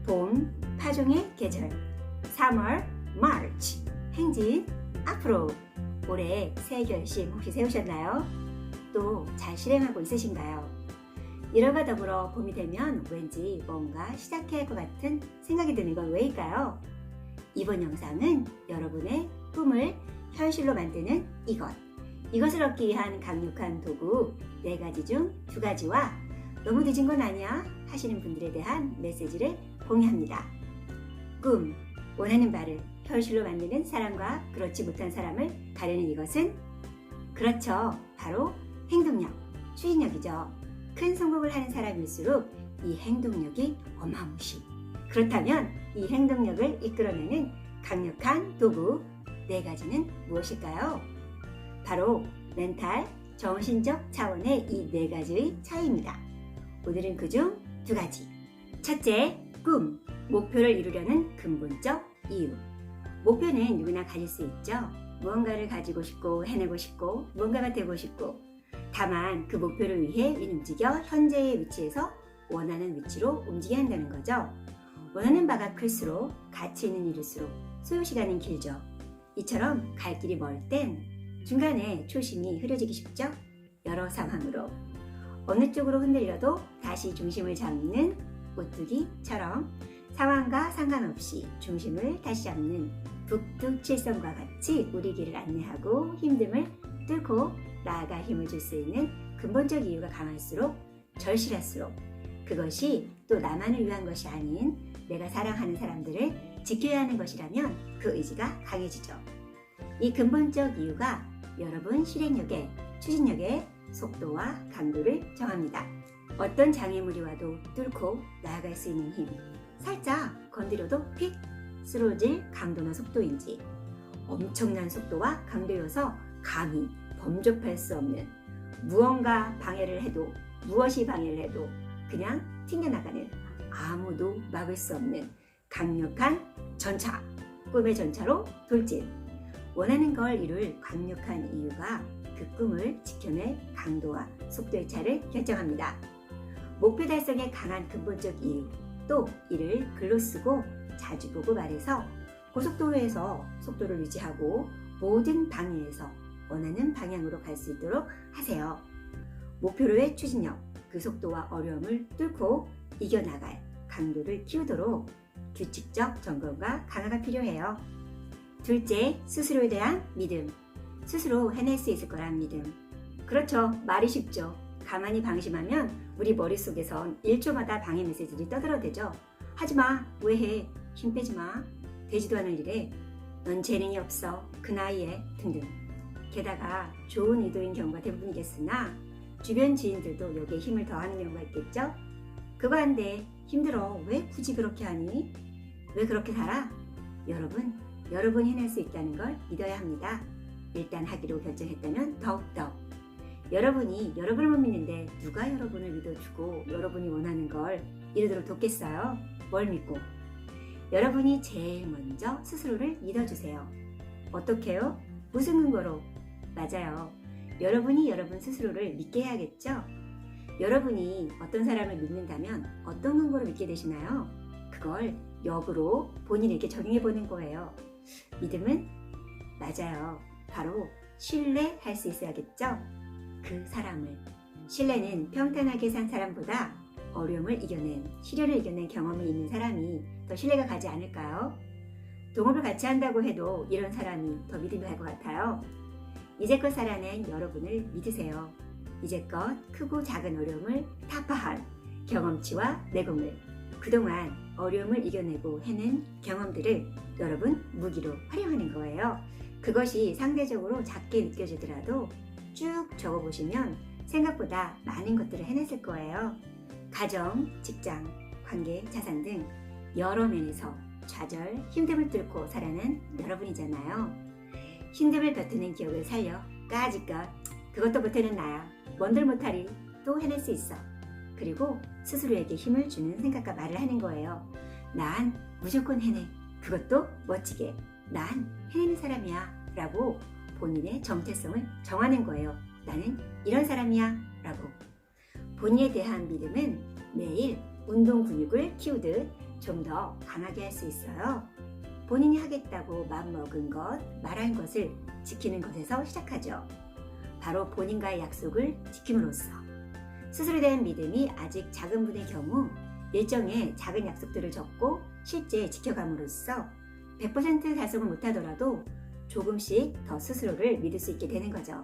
봄, 파종의 계절, 3월, March, 행진, 앞으로. 올해 새해 결심 혹시 세우셨나요? 또 잘 실행하고 있으신가요? 이러과 더불어 봄이 되면 왠지 뭔가 시작해야 할 것 같은 생각이 드는 건 왜일까요? 이번 영상은 여러분의 꿈을 현실로 만드는 이것을 얻기 위한 강력한 도구 4가지 중 2가지와 너무 늦은 건 아니야 하시는 분들에 대한 메시지를 공유합니다. 꿈, 원하는 바를 현실로 만드는 사람과 그렇지 못한 사람을 가르는 이것은 그렇죠. 바로 행동력, 추진력이죠. 큰 성공을 하는 사람일수록 이 행동력이 어마무시. 그렇다면 이 행동력을 이끌어내는 강력한 도구 4가지는 무엇일까요? 바로 멘탈, 정신적 차원의 이 4가지의 차이입니다. 오늘은 그중 2가지. 첫째, 꿈, 목표를 이루려는 근본적 이유. 목표는 누구나 가질 수 있죠. 무언가를 가지고 싶고 해내고 싶고 무언가가 되고 싶고 다만 그 목표를 위해 움직여 현재의 위치에서 원하는 위치로 움직여야 한다는 거죠. 원하는 바가 클수록 가치 있는 일일수록 소요시간은 길죠. 이처럼 갈 길이 멀 땐 중간에 초심이 흐려지기 쉽죠. 여러 상황으로 어느 쪽으로 흔들려도 다시 중심을 잡는 오뚜기처럼 상황과 상관없이 중심을 다시 잡는 북두칠성과 같이 우리 길을 안내하고 힘듦을 뚫고 나아갈 힘을 줄 수 있는 근본적 이유가 강할수록 절실할수록 그것이 또 나만을 위한 것이 아닌 내가 사랑하는 사람들을 지켜야 하는 것이라면 그 의지가 강해지죠. 이 근본적 이유가 여러분 실행력의, 추진력의 속도와 강도를 정합니다. 어떤 장애물이 와도 뚫고 나아갈 수 있는 힘, 살짝 건드려도 휙 쓰러질 강도나 속도인지 엄청난 속도와 강도여서 감히 범접할 수 없는 무언가 방해를 해도 무엇이 방해를 해도 그냥 튕겨나가는 아무도 막을 수 없는 강력한 전차, 꿈의 전차로 돌진. 원하는 걸 이룰 강력한 이유가 그 꿈을 지켜낼 강도와 속도의 차를 결정합니다. 목표 달성에 강한 근본적 이유, 또 이를 글로 쓰고 자주 보고 말해서 고속도로에서 속도를 유지하고 모든 방해에서 원하는 방향으로 갈 수 있도록 하세요. 목표로의 추진력, 그 속도와 어려움을 뚫고 이겨나갈 강도를 키우도록 규칙적 점검과 강화가 필요해요. 둘째, 스스로에 대한 믿음. 스스로 해낼 수 있을 거란 믿음. 그렇죠. 말이 쉽죠. 가만히 방심하면 우리 머릿속에선 1초마다 방해 메시지들이 떠들어대죠. 하지마, 왜 해, 힘 빼지마, 되지도 않을 일에, 넌 재능이 없어, 그 나이에 등등. 게다가 좋은 의도인 경우가 대부분이겠으나 주변 지인들도 여기에 힘을 더하는 경우가 있겠죠. 그거 안 돼, 힘들어, 왜 굳이 그렇게 하니? 왜 그렇게 살아? 여러분이 해낼 수 있다는 걸 믿어야 합니다. 일단 하기로 결정했다면 더욱더 여러분이 여러분을 못 믿는데 누가 여러분을 믿어주고 여러분이 원하는 걸 이루도록 돕겠어요? 뭘 믿고? 여러분이 제일 먼저 스스로를 믿어주세요. 어떻게요? 무슨 근거로? 맞아요. 여러분이 여러분 스스로를 믿게 해야겠죠? 여러분이 어떤 사람을 믿는다면 어떤 근거로 믿게 되시나요? 그걸 역으로 본인에게 적용해보는 거예요. 믿음은? 맞아요. 바로 신뢰할 수 있어야겠죠? 그 사람을. 신뢰는 평탄하게 산 사람보다 어려움을 이겨낸, 시련을 이겨낸 경험이 있는 사람이 더 신뢰가 가지 않을까요? 동업을 같이 한다고 해도 이런 사람이 더 믿음이 갈 것 같아요. 이제껏 살아낸 여러분을 믿으세요. 이제껏 크고 작은 어려움을 타파한 경험치와 내공을, 그동안 어려움을 이겨내고 해낸 경험들을 여러분 무기로 활용하는 거예요. 그것이 상대적으로 작게 느껴지더라도 쭉 적어보시면 생각보다 많은 것들을 해냈을 거예요. 가정, 직장, 관계, 자산 등 여러 면에서 좌절, 힘듦을 뚫고 살아낸 여러분이잖아요. 힘듦을 뱉어낸 기억을 살려 까짓것 그것도 못해는 나야, 뭔들 못하리, 또 해낼 수 있어. 그리고 스스로에게 힘을 주는 생각과 말을 하는 거예요. 난 무조건 해내, 그것도 멋지게, 난 해내는 사람이야 라고 본인의 정체성을 정하는 거예요. 나는 이런 사람이야 라고. 본인에 대한 믿음은 매일 운동 근육을 키우듯 좀 더 강하게 할 수 있어요. 본인이 하겠다고 마음먹은 것, 말한 것을 지키는 것에서 시작하죠. 바로 본인과의 약속을 지킴으로써 스스로에 대한 믿음이 아직 작은 분의 경우 일정의 작은 약속들을 적고 실제 지켜감으로써 100% 달성을 못하더라도 조금씩 더 스스로를 믿을 수 있게 되는 거죠.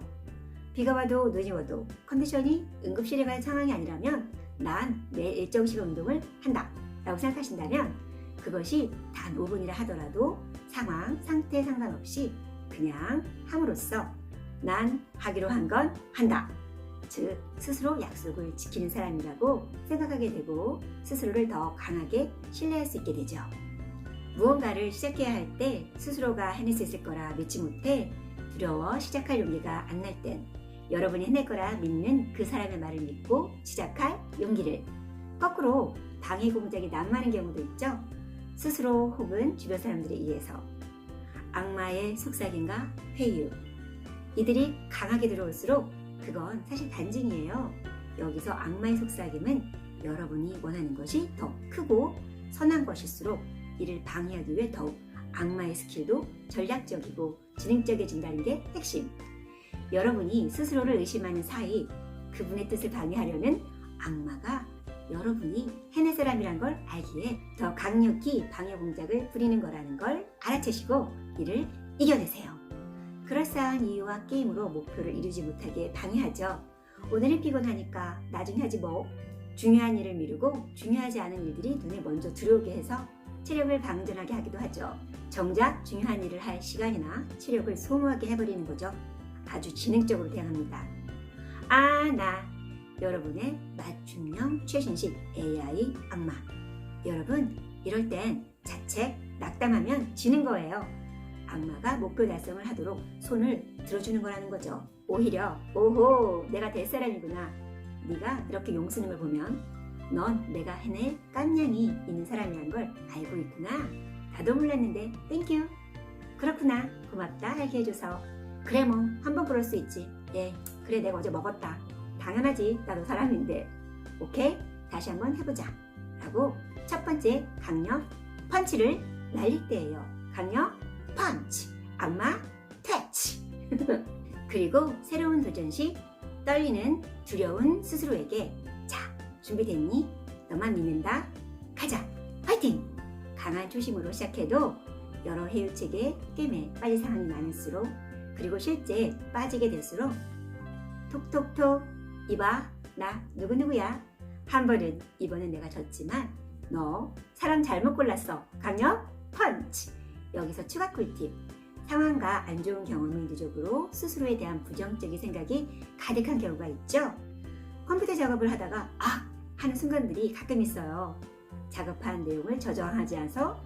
비가 와도 눈이 와도 컨디션이 응급실에 갈 상황이 아니라면 난 매일 일정 시간 운동을 한다 라고 생각하신다면 그것이 단 5분이라 하더라도 상황, 상태 상관없이 그냥 함으로써 난 하기로 한 건 한다. 즉 스스로 약속을 지키는 사람이라고 생각하게 되고 스스로를 더 강하게 신뢰할 수 있게 되죠. 무언가를 시작해야 할 때 스스로가 해낼 수 있을 거라 믿지 못해 두려워 시작할 용기가 안 날 땐 여러분이 해낼 거라 믿는 그 사람의 말을 믿고 시작할 용기를, 거꾸로 방해 공작이 난무하는 경우도 있죠. 스스로 혹은 주변 사람들에 의해서 악마의 속삭임과 회유, 이들이 강하게 들어올수록 그건 사실 반증이에요. 여기서 악마의 속삭임은 여러분이 원하는 것이 더 크고 선한 것일수록 이를 방해하기 위해 더욱 악마의 스킬도 전략적이고 지능적이어진다는 게 핵심. 여러분이 스스로를 의심하는 사이 그분의 뜻을 방해하려는 악마가 여러분이 해낼 사람이란 걸 알기에 더 강력히 방해 공작을 부리는 거라는 걸 알아채시고 이를 이겨내세요. 그럴싸한 이유와 게임으로 목표를 이루지 못하게 방해하죠. 오늘은 피곤하니까 나중에 하지 뭐. 중요한 일을 미루고 중요하지 않은 일들이 눈에 먼저 들어오게 해서 체력을 방전하게 하기도 하죠. 정작 중요한 일을 할 시간이나 체력을 소모하게 해버리는 거죠. 아주 지능적으로 대응합니다. 나 여러분의 맞춤형 최신식 AI 악마. 여러분 이럴 땐 자책, 낙담하면 지는 거예요. 악마가 목표 달성을 하도록 손을 들어주는 거라는 거죠. 오히려 오호 내가 될 사람이구나. 네가 이렇게 용쓰는 걸 보면 넌 내가 해낼 깜냥이 있는 사람이란 걸 알고 있구나. 나도 몰랐는데 땡큐. 그렇구나. 고맙다 알게 해줘서. 그래 뭐 한 번 그럴 수 있지. 예 그래 내가 어제 먹었다. 당연하지 나도 사람인데. 오케이 다시 한번 해보자 라고 첫 번째 강력 펀치를 날릴 때예요. 강력 펀치, 악마 퇴치. 그리고 새로운 도전 시 떨리는 두려운 스스로에게 자 준비됐니? 너만 믿는다. 가자 화이팅! 강한 초심으로 시작해도 여러 해유책의 게임에 빠질 상황이 많을수록 그리고 실제 빠지게 될수록 톡톡톡 이봐 나 누구누구야. 한 번은 이번엔 내가 졌지만 너 사람 잘못 골랐어. 강력 펀치. 여기서 추가 꿀팁. 상황과 안 좋은 경험을 누적으로 스스로에 대한 부정적인 생각이 가득한 경우가 있죠. 컴퓨터 작업을 하다가 하는 순간들이 가끔 있어요. 작업한 내용을 저장하지 않아서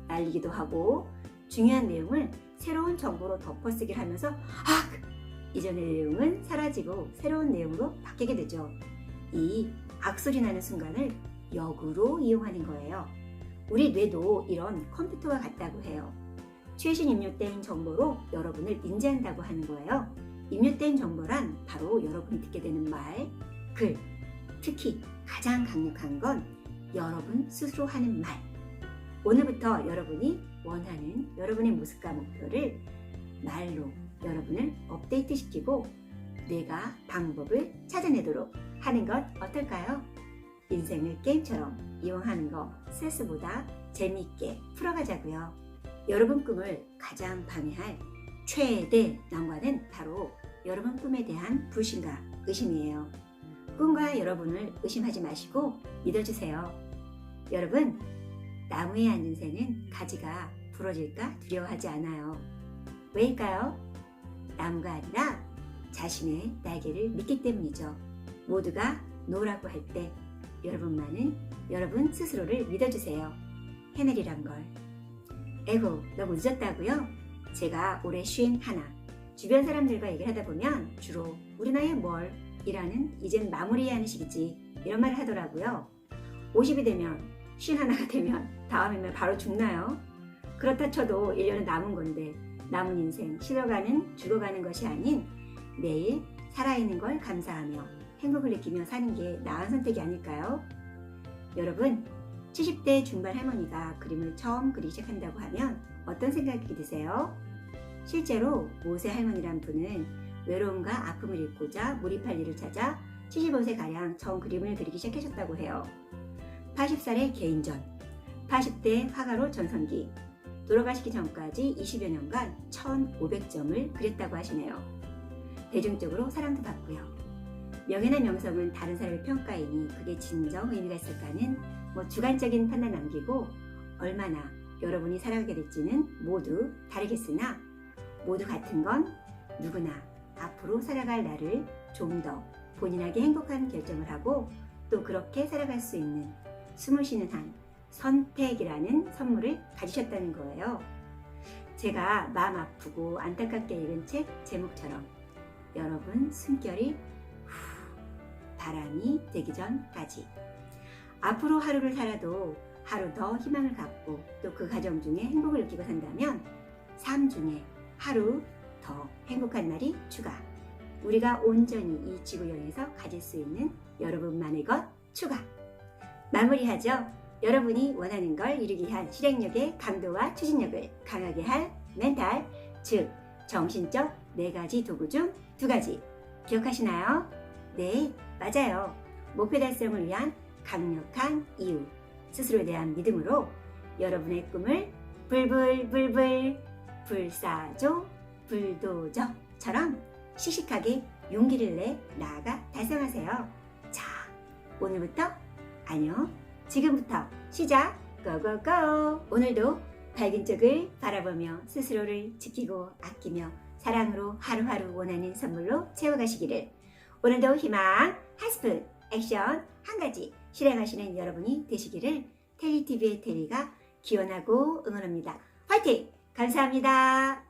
날리기도 하고 중요한 내용을 새로운 정보로 덮어쓰기를 하면서 이전의 내용은 사라지고 새로운 내용으로 바뀌게 되죠. 이 악소리 나는 순간을 역으로 이용하는 거예요. 우리 뇌도 이런 컴퓨터와 같다고 해요. 최신 입력된 정보로 여러분을 인지한다고 하는 거예요. 입력된 정보란 바로 여러분이 듣게 되는 말, 글, 특히 가장 강력한 건 여러분 스스로 하는 말. 오늘부터 여러분이 원하는 여러분의 모습과 목표를 말로 여러분을 업데이트시키고 뇌가 방법을 찾아내도록 하는 것 어떨까요? 인생을 게임처럼 이용하는 거 스트레스보다 재미있게 풀어가자고요. 여러분 꿈을 가장 방해할 최대 난관은 바로 여러분 꿈에 대한 불신과 의심이에요. 꿈과 여러분을 의심하지 마시고 믿어주세요. 여러분, 나무에 앉은 새는 가지가 부러질까 두려워하지 않아요. 왜일까요? 나무가 아니라 자신의 날개를 믿기 때문이죠. 모두가 노라고 할 때 여러분만은 여러분 스스로를 믿어주세요. 해내리란 걸. 에고 너무 늦었다고요? 제가 올해 51. 주변 사람들과 얘기를 하다 보면 주로 우리 나이에 뭘 이라는 이젠 마무리해야 하는 시기지 이런 말을 하더라고요. 50이 되면 51가 되면 다음이면 바로 죽나요? 그렇다 쳐도 1년은 남은 건데 남은 인생 죽어가는 것이 아닌 매일 살아있는 걸 감사하며 행복을 느끼며 사는 게 나은 선택이 아닐까요? 여러분 70대 중반 할머니가 그림을 처음 그리기 시작한다고 하면 어떤 생각이 드세요? 실제로 모세 할머니란 분은 외로움과 아픔을 잊고자 몰입할 일을 찾아 75세가량 처음 그림을 그리기 시작하셨다고 해요. 80살의 개인전, 80대 화가로 전성기, 돌아가시기 전까지 20여 년간 1,500점을 그렸다고 하시네요. 대중적으로 사랑도 받고요. 명예나 명성은 다른 사람의 평가이니 그게 진정 의미가 있을까는 주관적인 판단 남기고 얼마나 여러분이 살아가게 될지는 모두 다르겠으나 모두 같은 건 누구나 앞으로 살아갈 나를 좀 더 본인에게 행복한 결정을 하고 또 그렇게 살아갈 수 있는 숨을 쉬는 한 선택이라는 선물을 가지셨다는 거예요. 제가 마음 아프고 안타깝게 읽은 책 제목처럼 여러분 숨결이 바람이 되기 전까지 앞으로 하루를 살아도 하루 더 희망을 갖고 또 그 과정 중에 행복을 느끼고 산다면 삶 중에 하루 더 행복한 날이 추가. 우리가 온전히 이 지구형에서 가질 수 있는 여러분만의 것 추가. 마무리하죠. 여러분이 원하는 걸 이루기 위한 실행력의 강도와 추진력을 강하게 할 멘탈, 즉 정신적 4가지 도구 중 2가지 기억하시나요? 네, 맞아요. 목표 달성을 위한 강력한 이유, 스스로에 대한 믿음으로 여러분의 꿈을 불불불불 불사조 불도저처럼 씩씩하게 용기를 내 나아가 달성하세요. 자, 오늘부터 아니요, 지금부터 시작 고고고. 오늘도 밝은 쪽을 바라보며 스스로를 지키고 아끼며 사랑으로 하루하루 원하는 선물로 채워가시기를. 오늘도 희망 한 스푼, 액션 한 가지 실행하시는 여러분이 되시기를 텔리TV의 테리가 기원하고 응원합니다. 화이팅! 감사합니다.